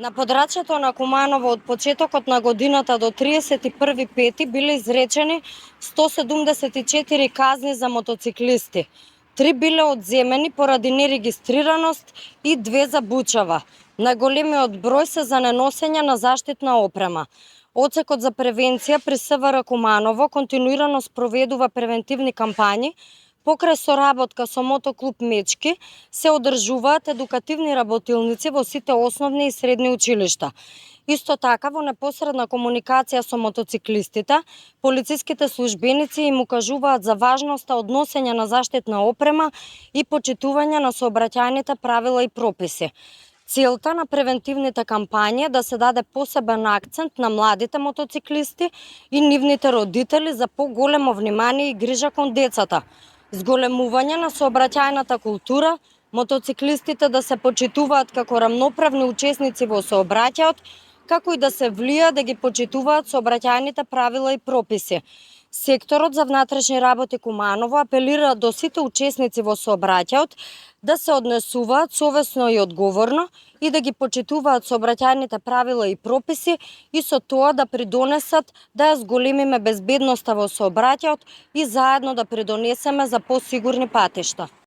На подрачјето на Куманово од почетокот на годината до 31.5 биле изречени 174 казни за мотоциклисти. 3 биле одземени поради нерегистрираност и 2 за бучава. Најголемиот број се за неносење на заштитна опрема. Одсекот за превенција при СВР Куманово континуирано спроведува превентивни кампањи. Покрај соработка со мотоклуб Мечки се одржуваат едукативни работилници во сите основни и средни училишта. Исто така, во непосредна комуникација со мотоциклистите, полициските службеници им укажуваат за важноста од носење на заштитна опрема и почитување на сообраќајните правила и прописи. Целта на превентивните кампањи е да се даде посебен акцент на младите мотоциклисти и нивните родители за поголемо внимание и грижа кон децата, зголемување на сообраќајната култура, мотоциклистите да се почитуваат како рамноправни учесници во сообраќајот, како и да се влија да ги почитуваат сообраќајните правила и прописи. Секторот за внатрешни работи Куманово апелира до сите учесници во сообраќајот да се однесуваат совесно и одговорно и да ги почитуваат сообраќајните правила и прописи и со тоа да придонесат да ја зголемиме безбедноста во сообраќајот и заедно да придонесеме за посигурни патишта.